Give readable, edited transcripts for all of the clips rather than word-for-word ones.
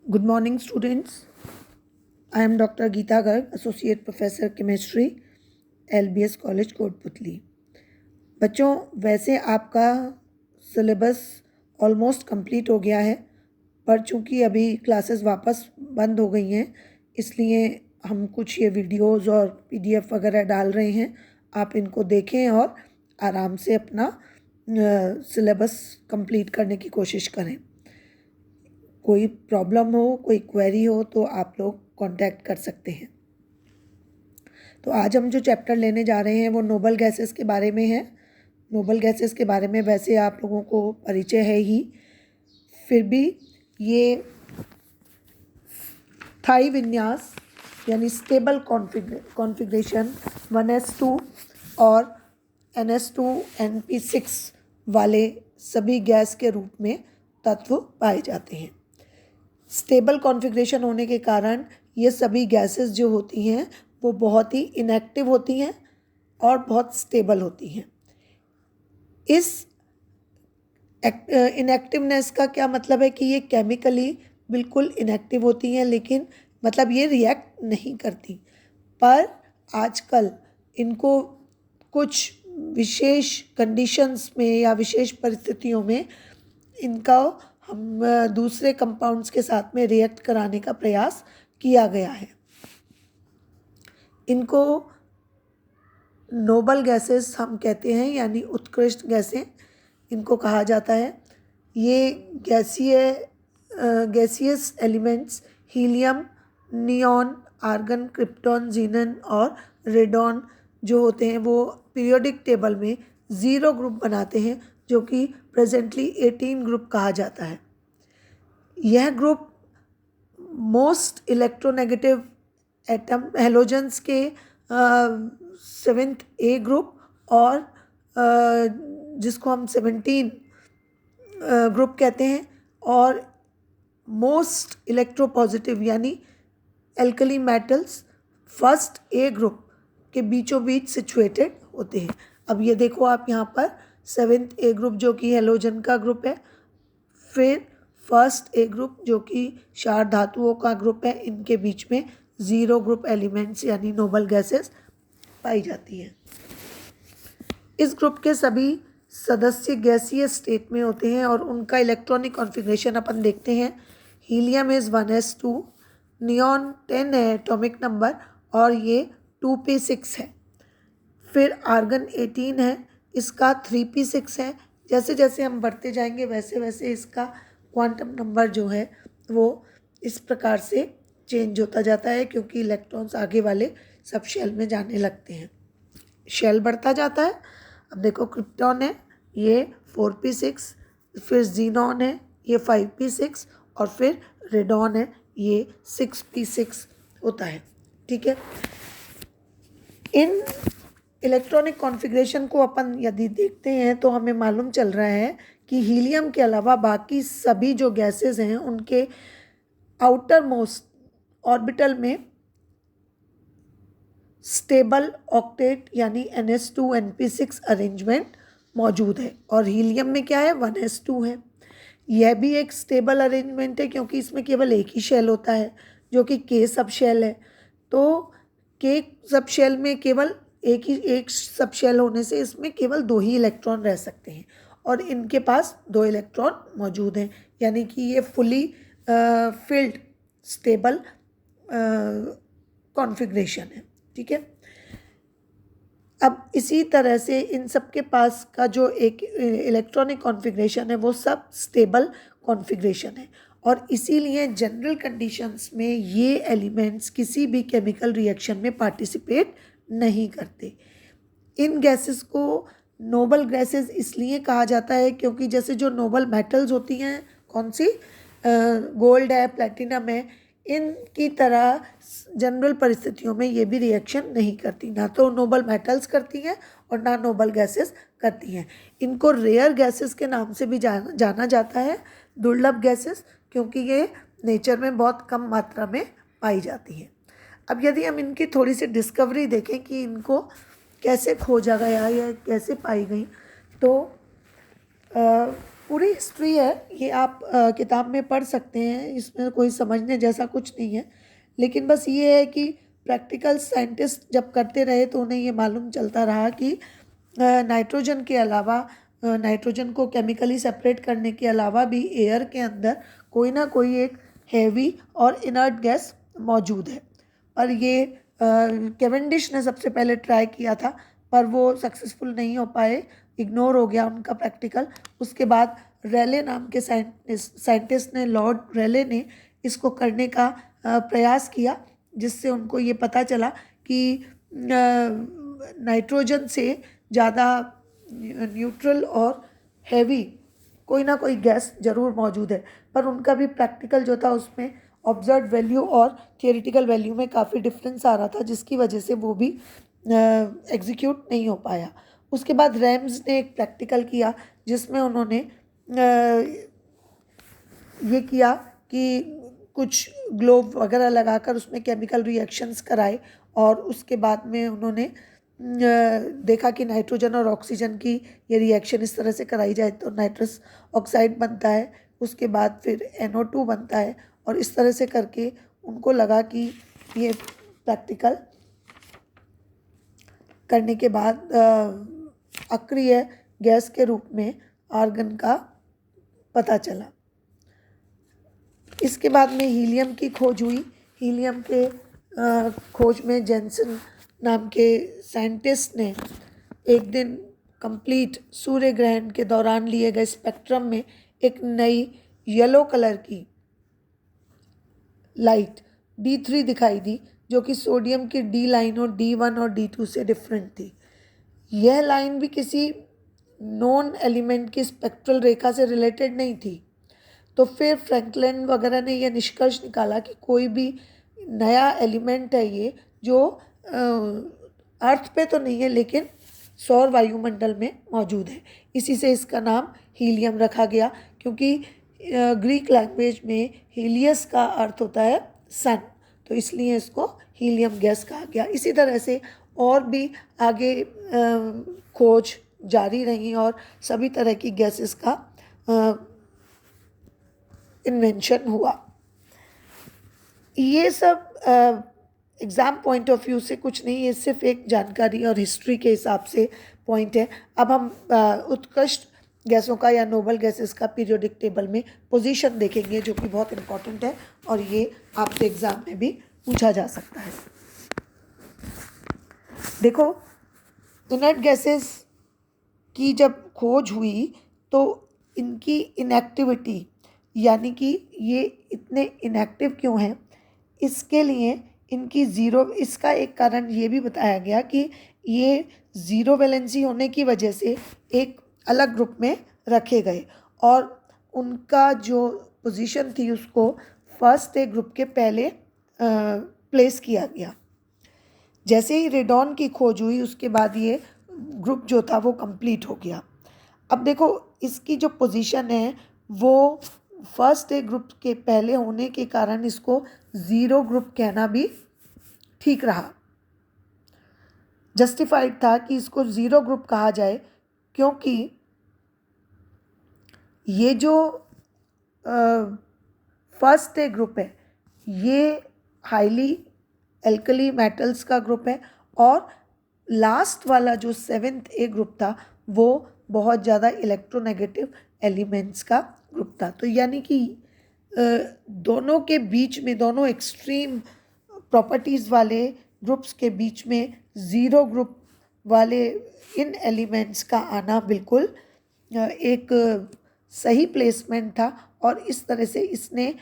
Good morning, students. I am Dr. Geeta Garg, Associate Professor Chemistry, LBS College, Kotputli. बच्चों, वैसे आपका syllabus almost complete हो गया है, पर चूँकि अभी क्लासेस वापस बंद हो गई हैं, इसलिए हम कुछ ये वीडियोज़ और PDF वगैरह डाल रहे हैं। आप इनको देखें और आराम से अपना सिलेबस कंप्लीट करने की कोशिश करें। कोई प्रॉब्लम हो, कोई क्वेरी हो तो आप लोग कांटेक्ट कर सकते हैं। तो आज हम जो चैप्टर लेने जा रहे हैं वो नोबल गैसेस के बारे में है। नोबल गैसेस के बारे में वैसे आप लोगों को परिचय है ही, फिर भी ये थाई विन्यास यानी स्टेबल कॉन्फ़िगरेशन 1s2 और NS2 NP6 वाले सभी गैस के रूप में तत्व पाए जाते हैं। स्टेबल कॉन्फ़िगरेशन होने के कारण ये सभी गैसेस जो होती हैं वो बहुत ही इनएक्टिव होती हैं और बहुत स्टेबल होती हैं। इस इनएक्टिवनेस का क्या मतलब है कि ये केमिकली बिल्कुल इनएक्टिव होती हैं, लेकिन मतलब ये रिएक्ट नहीं करती, पर आजकल इनको कुछ विशेष कंडीशंस में या विशेष परिस्थितियों में इनका हम दूसरे कंपाउंड्स के साथ में रिएक्ट कराने का प्रयास किया गया है। इनको नोबल गैसेस हम कहते हैं, यानी उत्कृष्ट गैसें इनको कहा जाता है। ये gaseous elements helium, neon, argon, krypton, xenon और रेडॉन जो होते हैं वो पीरियोडिक टेबल में 0 ग्रुप बनाते हैं, जो कि प्रेजेंटली 18 ग्रुप कहा जाता है। यह group most electronegative atom halogens के 7th A ग्रुप और जिसको हम 17 ग्रुप कहते हैं, और मोस्ट इलेक्ट्रोपॉजिटिव यानी alkali metals 1st A group के बीचों बीच सिचुएटेड होते हैं। अब ये देखो आप यहाँ पर 7th A ग्रुप जो कि हेलोजन का ग्रुप है, फिर 1st A ग्रुप जो कि क्षार धातुओं का ग्रुप है, इनके बीच में 0 ग्रुप एलिमेंट्स यानी नोबल गैसेस पाई जाती हैं। इस ग्रुप के सभी सदस्य गैसीय स्टेट में होते हैं और उनका इलेक्ट्रॉनिक कॉन्फ़िगरेशन अपन देखते हैं। हीलियम इज़ 1s2, नियॉन 10 है एटॉमिक नंबर और ये 2p6 है। फिर आर्गन 18 है, इसका 3p6 है। जैसे जैसे हम बढ़ते जाएंगे वैसे वैसे इसका क्वांटम नंबर जो है वो इस प्रकार से चेंज होता जाता है, क्योंकि इलेक्ट्रॉन्स आगे वाले सब शेल में जाने लगते हैं, शेल बढ़ता जाता है। अब देखो क्रिप्टॉन है ये 4p6, फिर जीनॉन है ये 5p6 और फिर रेडॉन है ये 6p6 होता है। ठीक है, इन इलेक्ट्रॉनिक कॉन्फ़िगरेशन को अपन यदि देखते हैं तो हमें मालूम चल रहा है कि हीलियम के अलावा बाकी सभी जो गैसेस हैं उनके आउटर मोस्ट ऑर्बिटल में स्टेबल ऑक्टेट यानी NS2 NP6 अरेंजमेंट मौजूद है, और हीलियम में क्या है 1s2 है। यह भी एक स्टेबल अरेंजमेंट है क्योंकि इसमें केवल एक ही शेल होता है जो कि K सब शेल है। तो K सब शेल में केवल एक सब शेल होने से इसमें केवल 2 ही इलेक्ट्रॉन रह सकते हैं, और इनके पास 2 इलेक्ट्रॉन मौजूद हैं, यानी कि ये फुली फिल्ड स्टेबल कॉन्फ़िगरेशन है। ठीक है, अब इसी तरह से इन सब के पास का जो एक इलेक्ट्रॉनिक कॉन्फ़िगरेशन है वो सब स्टेबल कॉन्फ़िगरेशन है, और इसीलिए जनरल कंडीशंस में ये एलिमेंट्स किसी भी केमिकल रिएक्शन में पार्टिसिपेट नहीं करते। इन गैसेस को नोबल गैसेस इसलिए कहा जाता है क्योंकि जैसे जो नोबल मेटल्स होती हैं, कौन सी, गोल्ड है, प्लेटिनम है, इनकी तरह जनरल परिस्थितियों में ये भी रिएक्शन नहीं करती, ना तो नोबल मेटल्स करती हैं और ना नोबल गैसेस करती हैं। इनको रेयर गैसेस के नाम से भी जाना जाता है, दुर्लभ गैसेस, क्योंकि ये नेचर में बहुत कम मात्रा में पाई जाती हैं। अब यदि हम इनकी थोड़ी सी डिस्कवरी देखें कि इनको कैसे खोजा गया या कैसे पाई गई, तो पूरी हिस्ट्री है ये, आप किताब में पढ़ सकते हैं, इसमें कोई समझने जैसा कुछ नहीं है। लेकिन बस ये है कि प्रैक्टिकल साइंटिस्ट जब करते रहे तो उन्हें ये मालूम चलता रहा कि नाइट्रोजन के अलावा, नाइट्रोजन को केमिकली सेपरेट करने के अलावा भी एयर के अंदर कोई ना कोई एक हैवी और इनर्ट गैस मौजूद है। और ये कैवेंडिश ने सबसे पहले ट्राई किया था, पर वो सक्सेसफुल नहीं हो पाए, इग्नोर हो गया उनका प्रैक्टिकल। उसके बाद रेले नाम के साइंटिस्ट ने, लॉर्ड रेले ने इसको करने का प्रयास किया, जिससे उनको ये पता चला कि नाइट्रोजन से ज़्यादा न्यूट्रल और हैवी कोई ना कोई गैस ज़रूर मौजूद है। पर उनका भी प्रैक्टिकल जो था उसमें ऑब्जर्व वैल्यू और थियोरेटिकल वैल्यू में काफ़ी डिफरेंस आ रहा था, जिसकी वजह से वो भी एग्जीक्यूट नहीं हो पाया। उसके बाद रैम्स ने एक प्रैक्टिकल किया जिसमें उन्होंने ये किया कि कुछ ग्लोब वगैरह लगाकर उसमें केमिकल रिएक्शंस कराए, और उसके बाद में उन्होंने देखा कि नाइट्रोजन और ऑक्सीजन की ये रिएक्शन इस तरह से कराई जाए तो नाइट्रस ऑक्साइड बनता है, उसके बाद फिर NO2 बनता है। और इस तरह से करके उनको लगा कि ये प्रैक्टिकल करने के बाद अक्रिय गैस के रूप में आर्गन का पता चला। इसके बाद में हीलियम की खोज हुई। हीलियम के खोज में जेन्सन नाम के साइंटिस्ट ने एक दिन कंप्लीट सूर्य ग्रहण के दौरान लिए गए स्पेक्ट्रम में एक नई येलो कलर की लाइट D3 दिखाई दी, जो कि सोडियम की D लाइन और D1 और D2 से डिफरेंट थी। यह लाइन भी किसी नॉन एलिमेंट की स्पेक्ट्रल रेखा से रिलेटेड नहीं थी। तो फिर फ्रैंकलिन वगैरह ने यह निष्कर्ष निकाला कि कोई भी नया एलिमेंट है ये, जो अर्थ पे तो नहीं है लेकिन सौर वायुमंडल में मौजूद है। इसी से इसका नाम हीलियम रखा गया, क्योंकि ग्रीक लैंग्वेज में हीलियस का अर्थ होता है सन, तो इसलिए इसको हीलियम गैस कहा गया। इसी तरह से और भी आगे खोज जारी रही और सभी तरह की गैसेस का इन्वेंशन हुआ। ये सब एग्ज़ाम पॉइंट ऑफ व्यू से कुछ नहीं, ये सिर्फ एक जानकारी और हिस्ट्री के हिसाब से पॉइंट है। अब हम उत्कृष्ट गैसों का या नोबल गैसेस का पीरियोडिक टेबल में पोजीशन देखेंगे, जो कि बहुत इम्पॉर्टेंट है और ये आपसे एग्ज़ाम में भी पूछा जा सकता है। देखो, इनर्ट गैसेस की जब खोज हुई तो इनकी इनएक्टिविटी, यानी कि ये इतने इनएक्टिव क्यों हैं, इसके लिए इनकी ज़ीरो, इसका एक कारण ये भी बताया गया कि ये ज़ीरो वैलेंसी होने की वजह से एक अलग ग्रुप में रखे गए और उनका जो पोजीशन थी उसको फर्स्ट ए ग्रुप के पहले प्लेस किया गया। जैसे ही रेडॉन की खोज हुई उसके बाद ये ग्रुप जो था वो कंप्लीट हो गया। अब देखो, इसकी जो पोजीशन है वो फर्स्ट ए ग्रुप के पहले होने के कारण इसको ज़ीरो ग्रुप कहना भी ठीक रहा, जस्टिफाइड था कि इसको ज़ीरो ग्रुप कहा जाए, क्योंकि ये जो फर्स्ट ए ग्रुप है ये हाईली एल्कली मेटल्स का ग्रुप है और लास्ट वाला जो सेवेंथ ए ग्रुप था वो बहुत ज़्यादा इलेक्ट्रोनेगेटिव एलिमेंट्स का ग्रुप था। तो यानी कि दोनों के बीच में, दोनों एक्सट्रीम प्रॉपर्टीज़ वाले ग्रुप्स के बीच में ज़ीरो ग्रुप वाले इन एलिमेंट्स का आना बिल्कुल एक सही प्लेसमेंट था और इस तरह से इसने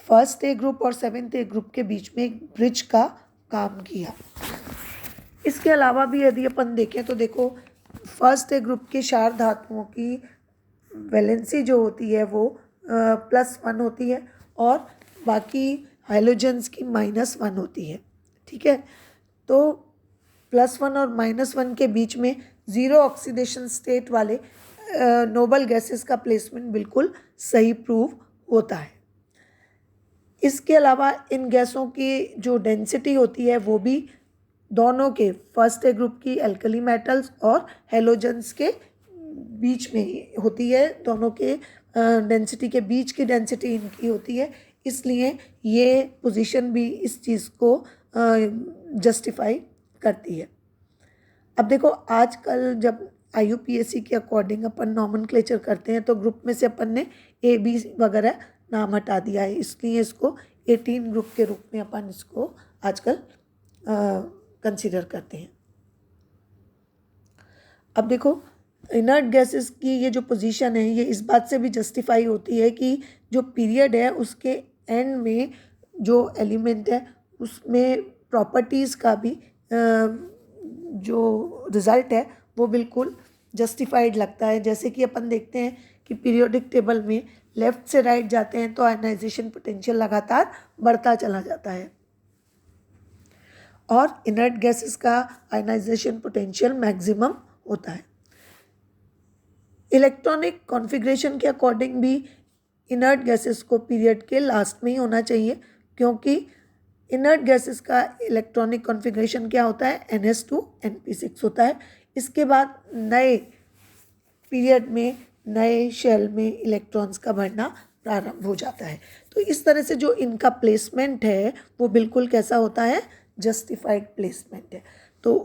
फर्स्ट ए ग्रुप और सेवेंथ ए ग्रुप के बीच में एक ब्रिज का काम किया। इसके अलावा भी यदि अपन देखें तो देखो, फर्स्ट ए ग्रुप के क्षार धातुओं की वैलेंसी जो होती है वो +1 होती है और बाकी हाइलोजेंस की -1 होती है। ठीक है, तो +1 और -1 के बीच में ज़ीरो ऑक्सीडेशन स्टेट वाले नोबल गैसेस का प्लेसमेंट बिल्कुल सही प्रूव होता है। इसके अलावा इन गैसों की जो डेंसिटी होती है वो भी दोनों के, फर्स्ट ए ग्रुप की एल्कली मेटल्स और हेलोजेंस के बीच में होती है, दोनों के डेंसिटी के बीच की डेंसिटी इनकी होती है, इसलिए ये पोजीशन भी इस चीज़ को जस्टिफाई करती है। अब देखो आजकल जब IUPAC के अकॉर्डिंग अपन नॉमेनक्लेचर करते हैं तो ग्रुप में से अपन ने AB वगैरह नाम हटा दिया है, इसलिए इसको 18 ग्रुप के रूप में अपन इसको आजकल कंसीडर करते हैं। अब देखो इनर्ट गैसेस की ये जो पोजीशन है ये इस बात से भी जस्टिफाई होती है कि जो पीरियड है उसके एंड में जो एलिमेंट है उसमें प्रॉपर्टीज़ का भी जो रिज़ल्ट है वो बिल्कुल जस्टिफाइड लगता है। जैसे कि अपन देखते हैं कि पीरियोडिक टेबल में लेफ़्ट से राइट जाते हैं तो आयनाइजेशन पोटेंशियल लगातार बढ़ता चला जाता है और इनर्ट गैसेस का आयनाइजेशन पोटेंशियल मैक्सिमम होता है। इलेक्ट्रॉनिक कॉन्फ़िगरेशन के अकॉर्डिंग भी इनर्ट गैसेस को पीरियड के लास्ट में ही होना चाहिए, क्योंकि इनर्ट गैसेस का इलेक्ट्रॉनिक कॉन्फ़िगरेशन क्या होता है, NS2 NP6 होता है। इसके बाद नए पीरियड में नए शेल में इलेक्ट्रॉन्स का भरना प्रारंभ हो जाता है। तो इस तरह से जो इनका प्लेसमेंट है वो बिल्कुल कैसा होता है, जस्टिफाइड प्लेसमेंट है। तो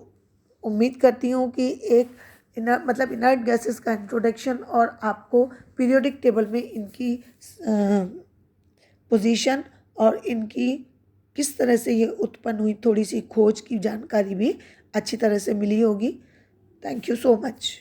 उम्मीद करती हूँ कि एक इनर्ट गैसेस का इंट्रोडक्शन और आपको पीरियोडिक टेबल में इनकी पोजीशन और इनकी किस तरह से ये उत्पन्न हुई थोड़ी सी खोज की जानकारी भी अच्छी तरह से मिली होगी। Thank you so much.